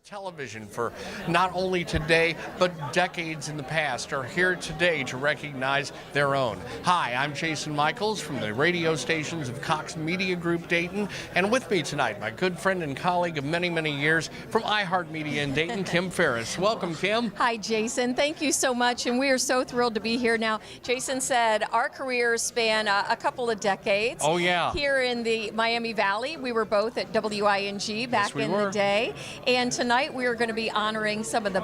Television for not only today, but decades in the past are here today to recognize their own. Hi, I'm Jason Michaels from the radio stations of Cox Media Group Dayton, and with me tonight, my good friend and colleague of many, many years from iHeartMedia in Dayton, Kim Ferris. Welcome, Kim. Hi, Jason. Thank you so much, and we are so thrilled to be here. Now, Jason said our careers span a couple of decades. Oh, yeah. Here in the Miami Valley, we were both at WING back in the day, and tonight we are going to be honoring some of the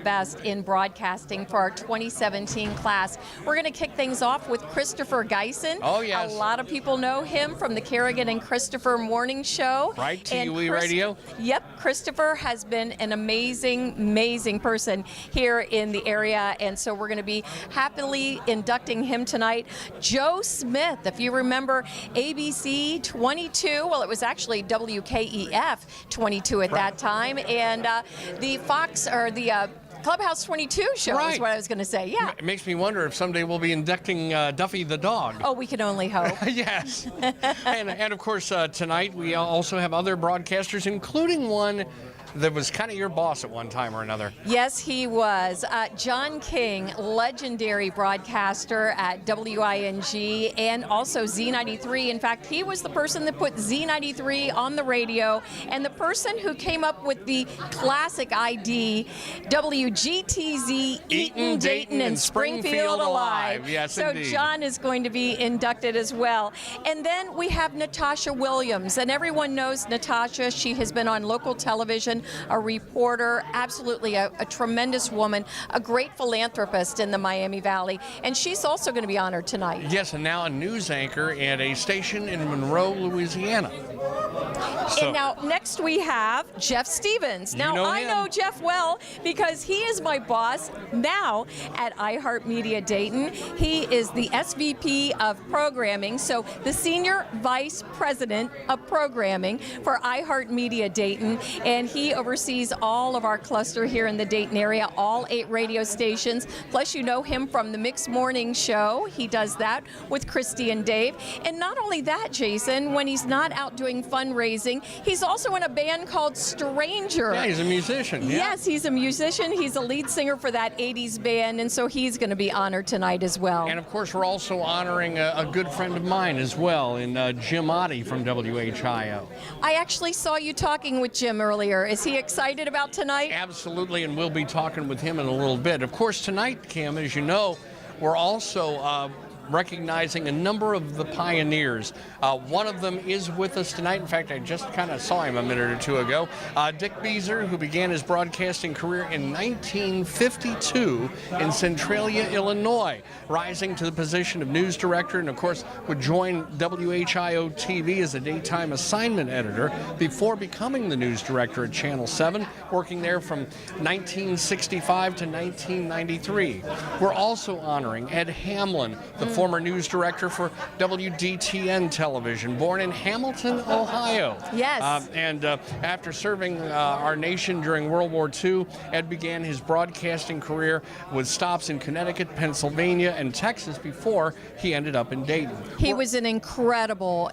best in broadcasting for our 2017 class. We're going to kick things off with Christopher Geisen. Oh, yes. A lot of people know him from the Kerrigan and Christopher Morning Show. Right, TUE Radio. Yep, Christopher has been an amazing person here in the area, and so we're going to be happily inducting him tonight. Joe Smith, if you remember ABC 22, well, it was actually WKEF 22 at that time, and the Fox, or the Clubhouse 22 show is what I was going to say. Yeah. It makes me wonder if someday we'll be inducting Duffy the dog. Oh, we can only hope. Yes. and of course, tonight we also have other broadcasters, including one that was kind of your boss at one time or another. Yes, he was. John King, legendary broadcaster at WING and also Z93. In fact, he was the person that put Z93 on the radio and the person who came up with the classic ID, WGTZ, Eaton, Dayton, and Springfield Alive. Yes, so indeed. John is going to be inducted as well. And then we have Natasha Williams, and everyone knows Natasha. She has been on local television, a reporter, absolutely a tremendous woman, a great philanthropist in the Miami Valley, and she's also going to be honored tonight. Yes, and now a news anchor at a station in Monroe, Louisiana. So, and now next we have Jeff Stevens. Now I know Jeff well because he is my boss now at iHeartMedia Dayton. He is the SVP of programming, so the Senior Vice President of Programming for iHeartMedia Dayton, and he oversees all of our cluster here in the Dayton area, all 8 radio stations. Plus, you know him from the Mixed Morning Show. He does that with Christy and Dave. And not only that, Jason, when he's not out doing fundraising, he's also in a band called Stranger. Yeah, he's a musician. Yeah. Yes, he's a musician. He's a lead singer for that 80s band, and so he's going to be honored tonight as well. And of course, we're also honoring a good friend of mine as well, in Jim Oddie from WHIO. I actually saw you talking with Jim earlier. Is he excited about tonight? Absolutely, and we'll be talking with him in a little bit. Of course, tonight, Kim, as you know, we're also recognizing a number of the pioneers. One of them is with us tonight. In fact, I just kind of saw him a minute or two ago. Dick Bieser, who began his broadcasting career in 1952 in Centralia, Illinois, rising to the position of news director, and of course would join WHIO TV as a daytime assignment editor before becoming the news director at Channel 7, working there from 1965 to 1993. We're also honoring Ed Hamlin, the former news director for WDTN television, born in Hamilton, Ohio. Yes. And after serving our nation during World War II, Ed began his broadcasting career with stops in Connecticut, Pennsylvania, and Texas before he ended up in Dayton. He was an incredible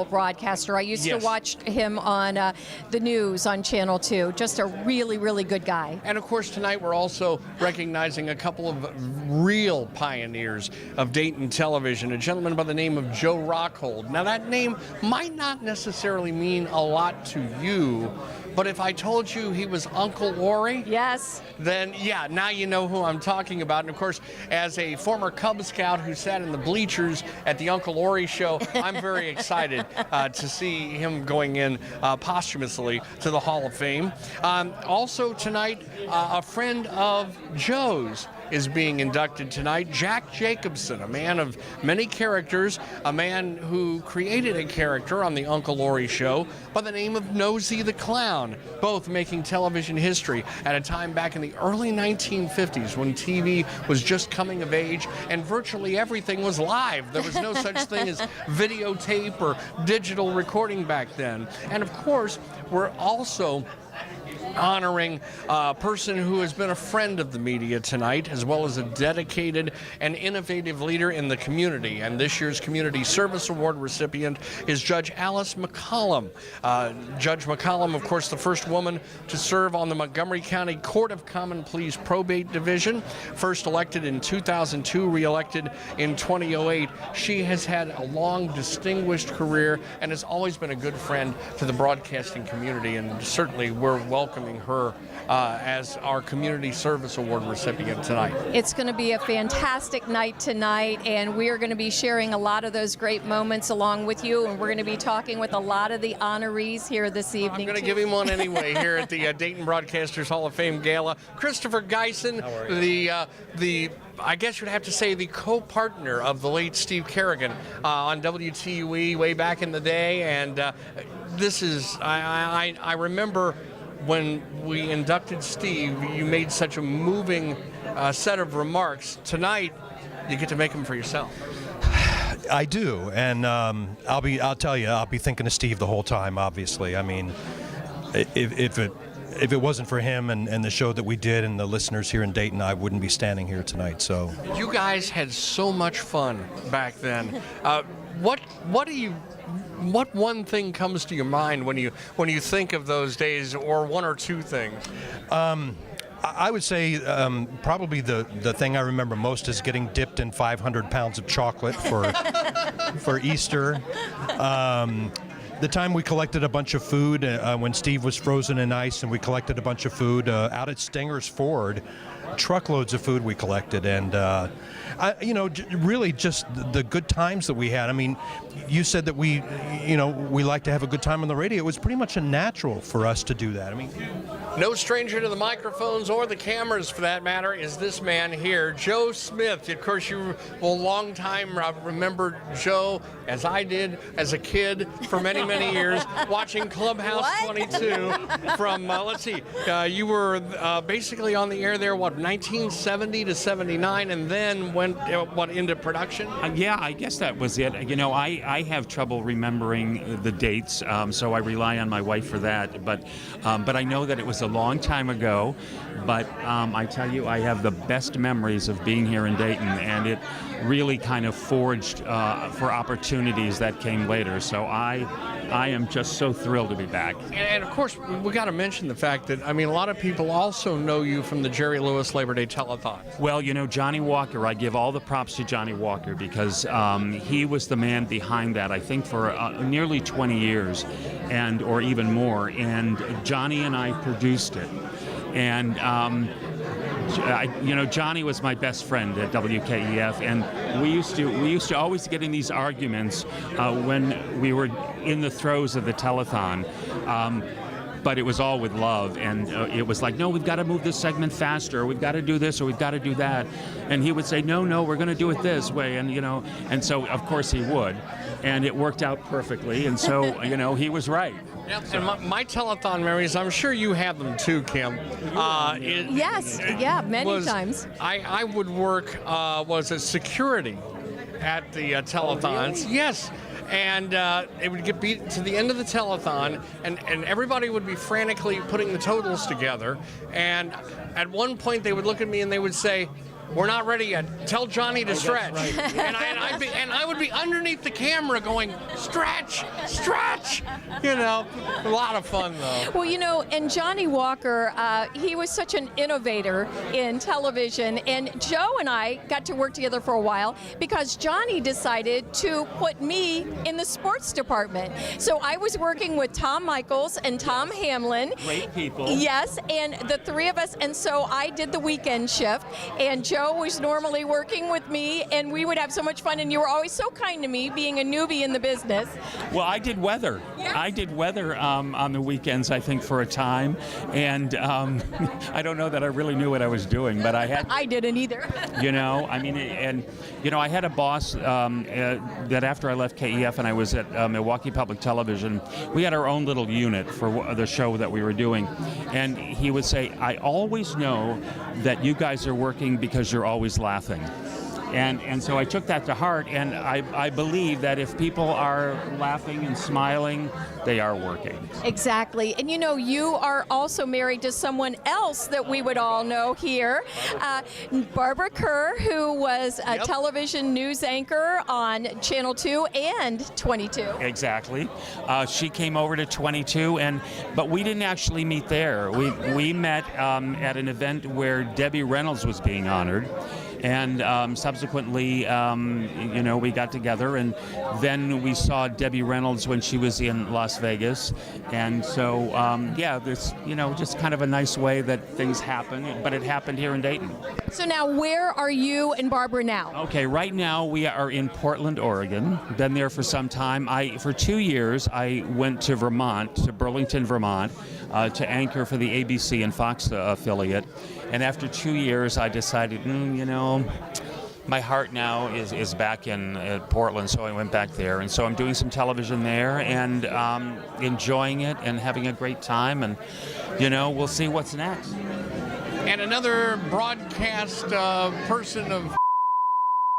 broadcaster. I used to watch him on the news on Channel 2. Just a really good guy. And of course, tonight we're also recognizing a couple of real pioneers of Dayton television, a gentleman by the name of Joe Rockhold. Now, that name might not necessarily mean a lot to you, but if I told you he was Uncle Ori, yes, then yeah, now you know who I'm talking about. And of course, as a former Cub Scout who sat in the bleachers at the Uncle Ori show, I'm very excited to see him going in posthumously to the Hall of Fame. Also tonight, a friend of Joe's is being inducted tonight. Jack Jacobson, a man of many characters, a man who created a character on the Uncle Ori show by the name of Nosy the Clown, both making television history at a time back in the early 1950s when TV was just coming of age and virtually everything was live. There was no such thing as videotape or digital recording back then. And of course, we're also honoring a person who has been a friend of the media tonight, as well as a dedicated and innovative leader in the community. And this year's Community Service Award recipient is Judge Alice McCollum. Judge McCollum, of course, the first woman to serve on the Montgomery County Court of Common Pleas Probate Division. First elected in 2002, re-elected in 2008. She has had a long, distinguished career and has always been a good friend to the broadcasting community, and certainly we're welcoming her as our Community Service Award recipient tonight. It's going to be a fantastic night tonight, and we are going to be sharing a lot of those great moments along with you, and we're going to be talking with a lot of the honorees here this evening. I'm going to give him one anyway here at the Dayton Broadcasters Hall of Fame Gala. Christopher Geisen, the I guess you'd have to say the co-partner of the late Steve Kerrigan on WTUE way back in the day, and this is, I remember when we inducted Steve, you made such a moving set of remarks. Tonight, you get to make them for yourself. I do, and I'll tell you, I'll be thinking of Steve the whole time. Obviously, I mean, if it wasn't for him and the show that we did and the listeners here in Dayton, I wouldn't be standing here tonight. So you guys had so much fun back then. What one thing comes to your mind when you think of those days, or one or two things? I would say probably the thing I remember most is getting dipped in 500 pounds of chocolate for Easter. The time we collected a bunch of food when Steve was frozen in ice, and we collected a bunch of food out at Stinger's Ford. Truckloads of food we collected, and really just the good times that we had. I mean, you said that we like to have a good time on the radio. It was pretty much a natural for us to do that. I mean, no stranger to the microphones or the cameras, for that matter, is this man here, Joe Smith. Of course, you will long time remember Joe, as I did as a kid for many, many years, watching Clubhouse 22 from, let's see, you were basically on the air there, 1970 to 79, and then went into production? Yeah, I guess that was it. You know, I have trouble remembering the dates, so I rely on my wife for that. But I know that it was a long time ago. But I tell you, I have the best memories of being here in Dayton, and it really kind of forged for opportunities that came later. So I am just so thrilled to be back. And of course, we got to mention the fact that, I mean, a lot of people also know you from the Jerry Lewis Labor Day Telethon. Well, you know, Johnny Walker, I give all the props to Johnny Walker, because he was the man behind that, I think, for nearly 20 years, or even more. And Johnny and I produced it. And Johnny was my best friend at WKEF, and we used to always get in these arguments when we were in the throes of the telethon. But it was all with love, and it was like, no, we've got to move this segment faster, or we've got to do this, or we've got to do that. And he would say, no, we're going to do it this way, and so of course he would, and it worked out perfectly, and so he was right. Yep. So. And my telethon memories, I'm sure you have them too, Kim. Yes, many times. I would work was as security at the telethons. Really? Yes. And it would get beat to the end of the telethon, and everybody would be frantically putting the totals together. And at one point, they would look at me and they would say, "We're not ready yet. Tell Johnny to stretch." Right. and I would be underneath the camera going, "Stretch, stretch." A lot of fun though. Well, and Johnny Walker, he was such an innovator in television, and Joe and I got to work together for a while because Johnny decided to put me in the sports department. So I was working with Tom Michaels and Tom Hamlin. Great people. Yes, and the three of us, and so I did the weekend shift, and Joe was normally working with me, and we would have so much fun, and you were always so kind to me, being a newbie in the business. Well, I did weather. Yes. I did weather on the weekends, I think, for a time, and I don't know that I really knew what I was doing, but I didn't either. I had a boss that after I left KEF and I was at Milwaukee Public Television, we had our own little unit for the show that we were doing, and he would say, "I always know that you guys are working because you're always laughing." And so I took that to heart, and I believe that if people are laughing and smiling, they are working. Exactly. And you know, you are also married to someone else that we would all know here, Barbara Kerr, who was a television news anchor on Channel 2 and 22. Exactly. She came over to 22, but we didn't actually meet there. We met at an event where Debbie Reynolds was being honored. And subsequently, we got together, and then we saw Debbie Reynolds when she was in Las Vegas. And so, there's, just kind of a nice way that things happen, but it happened here in Dayton. So now, where are you and Barbara now? Okay, right now we are in Portland, Oregon. Been there for some time. For 2 years, I went to Vermont, to Burlington, Vermont, to anchor for the ABC and Fox affiliate. And after 2 years, I decided, my heart now is back in Portland, so I went back there. And so I'm doing some television there and enjoying it and having a great time. And, we'll see what's next. And another broadcast person of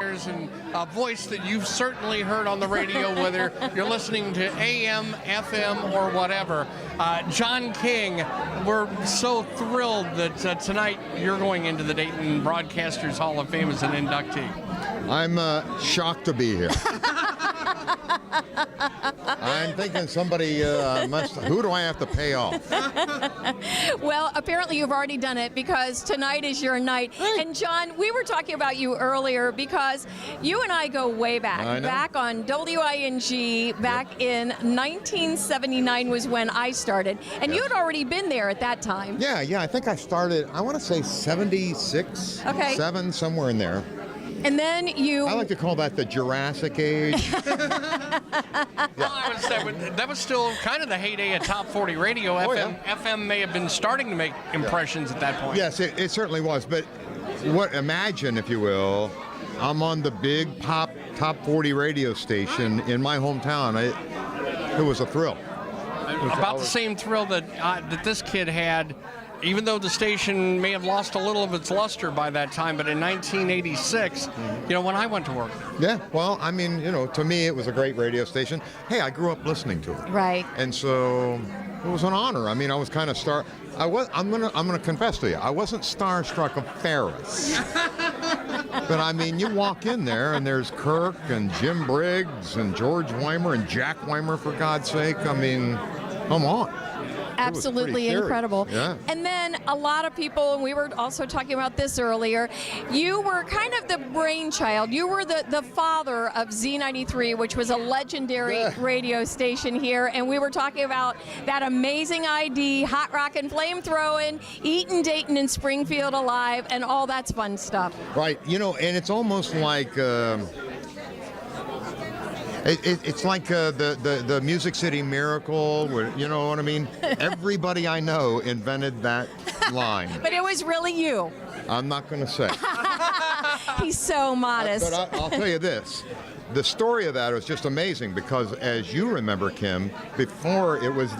and a voice that you've certainly heard on the radio, whether you're listening to AM, FM, or whatever. John King, we're so thrilled that tonight you're going into the Dayton Broadcasters Hall of Fame as an inductee. I'm shocked to be here. I'm thinking somebody who do I have to pay off? Well, apparently you've already done it, because tonight is your night. And John, we were talking about you earlier because you and I go way back. Back on WING, back in 1979 was when I started. And you had already been there at that time. Yeah, I think I started, I want to say 76, 7, somewhere in there. And then I like to call that the Jurassic Age. That was still kind of the heyday of Top 40 radio. FM may have been starting to make impressions at that point. Yes, it certainly was. But imagine, if you will, I'm on the big Top 40 radio station in my hometown. It was a thrill. About the same thrill that this kid had, even though the station may have lost a little of its luster by that time, but in 1986, when I went to work. Yeah, well, I mean, to me it was a great radio station. Hey, I grew up listening to it. Right. And so it was an honor. I mean, I was kind of I'm gonna confess to you, I wasn't starstruck of Ferris. But I mean, you walk in there and there's Kirk and Jim Briggs and George Weimer and Jack Weimer, for God's sake. I mean, come on. Absolutely incredible. Yeah. And then a lot of people, and we were also talking about this earlier, you were kind of the brainchild. You were the father of Z93, which was a legendary radio station here. And we were talking about that amazing ID, hot rockin', flame throwing, eating Dayton and Springfield alive, and all that's fun stuff. Right. And it's almost like it's like the Music City Miracle, where, you know what I mean? Everybody I know invented that line. But it was really you. I'm not going to say. He's so modest. But I'll tell you this. The story of that was just amazing because, as you remember, Kim, before it was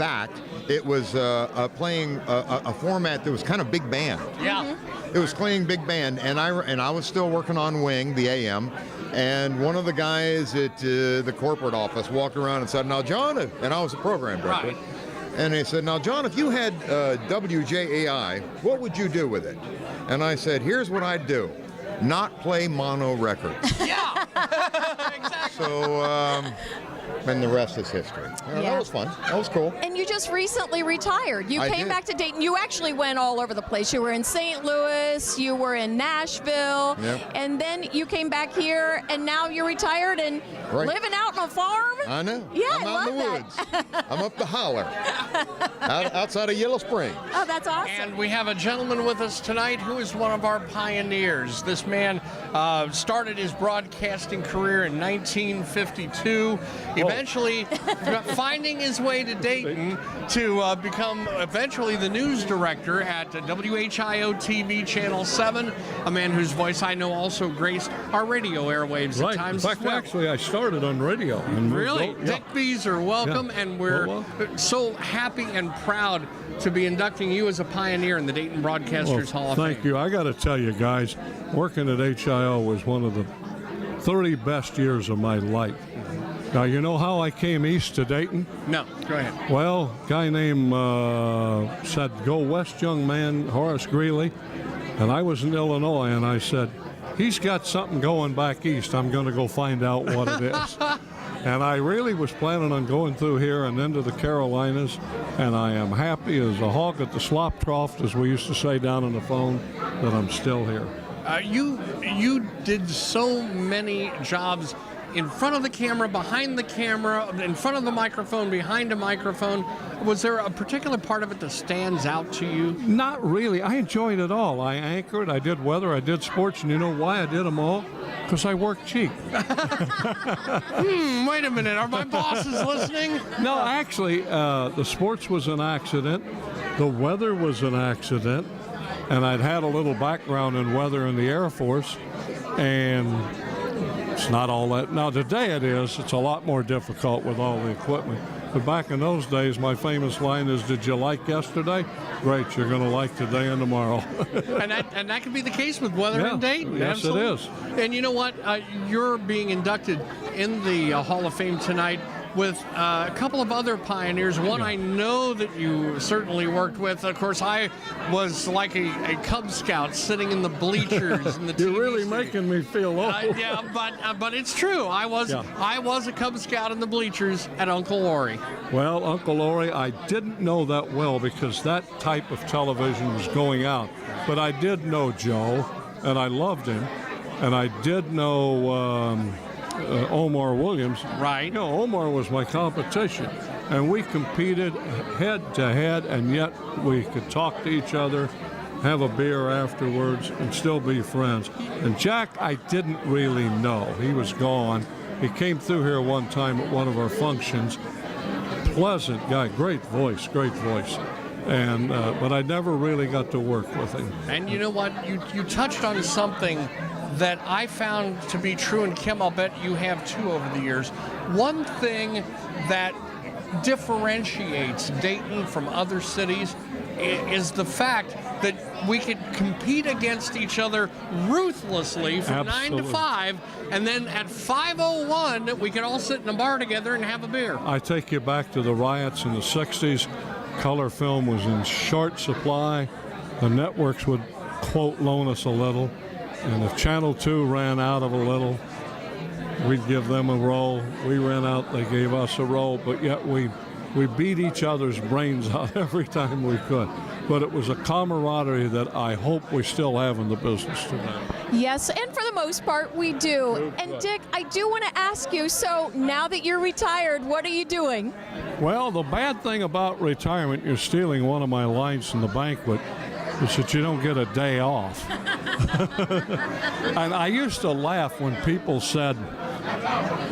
playing a format that was kind of big band. Yeah. It was playing big band, and I was still working on Wing, the AM, and one of the guys at the corporate office walked around and said, "Now, John," and I was the program director. Right. And they said, "Now, John, if you had WJAI, what would you do with it?" And I said, "Here's what I'd do. Not play mono records." Yeah. Exactly. So, and the rest is history. That was fun. That was cool. And you just recently retired. You came back to Dayton. You actually went all over the place. You were in St. Louis, you were in Nashville, and then you came back here, and now you're retired and living out on a farm. I know. Yeah, I'm out in the woods. I'm up the holler, outside of Yellow Springs. Oh, that's awesome. And we have a gentleman with us tonight who is one of our pioneers. This man started his broadcasting career in 1952. Eventually eventually finding his way to Dayton to become eventually the news director at WHIO TV Channel 7, a man whose voice I know also graced our radio airwaves at times. In fact, actually, I started on radio. Really? Dick Bieser, welcome, and we're so happy and proud to be inducting you as a pioneer in the Dayton Broadcasters Hall of Fame. Thank you. I got to tell you guys, working at HIO was one of the 30 best years of my life. Now, you know how I came east to Dayton? No, go ahead. Well, a guy named said, go west, young man, Horace Greeley. And I was in Illinois, and I said, he's got something going back east. I'm going to go find out what it is. And I really was planning on going through here and into the Carolinas, and I am happy as a hog at the slop trough, as we used to say down on the phone, that I'm still here. You did so many jobs in front of the camera, behind the camera, in front of the microphone, behind a microphone. Was there a particular part of it that stands out to you? Not really. I enjoyed it all. I anchored, I did weather, I did sports, and you know why I did them all? Because I worked cheap. Wait a minute. Are my bosses listening? No, actually, the sports was an accident. The weather was an accident. And I'd had a little background in weather in the Air Force. And it's not all that. Now, today it is. It's a lot more difficult with all the equipment. But back in those days, my famous line is, did you like yesterday? Great, you're going to like today and tomorrow. and that could be the case with weather in Dayton. Yes, absolutely. it is. And you know what? You're being inducted in the Hall of Fame tonight with a couple of other pioneers. One I know that you certainly worked with. Of course, I was like a Cub Scout sitting in the bleachers in the You're TV really studio. making me feel old. Yeah, but it's true. I was a Cub Scout in the bleachers at Uncle Laurie. Well, Uncle Laurie, I didn't know that well because that type of television was going out. But I did know Joe, and I loved him. And I did know Omar Williams. Right. You know, Omar was my competition. And we competed head to head, and yet we could talk to each other, have a beer afterwards, and still be friends. And Jack, I didn't really know. He was gone. He came through here one time at one of our functions. Pleasant guy, great voice. And but I never really got to work with him. And you know what? You touched on something that I found to be true, and Kim, I'll bet you have too over the years. One thing that differentiates Dayton from other cities is the fact that we could compete against each other ruthlessly from 9 to 5, and then at 5:01 we could all sit in a bar together and have a beer. I take you back to the riots in the 60s. Color film was in short supply. The networks would, quote, loan us a little. And if Channel 2 ran out of a little, we'd give them a roll. We ran out, they gave us a roll. But yet we beat each other's brains out every time we could. But it was a camaraderie that I hope we still have in the business today. Yes, and for the most part, we do. And Dick, I do want to ask you, so now that you're retired, what are you doing? Well, the bad thing about retirement, you're stealing one of my lines in the banquet, is that you don't get a day off. And I used to laugh when people said,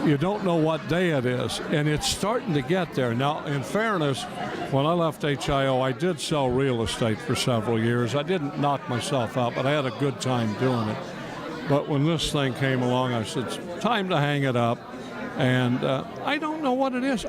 you don't know what day it is, and it's starting to get there. Now, in fairness, when I left HIO, I did sell real estate for several years. I didn't knock myself out, but I had a good time doing it. But when this thing came along, I said, it's time to hang it up. And I don't know what it is.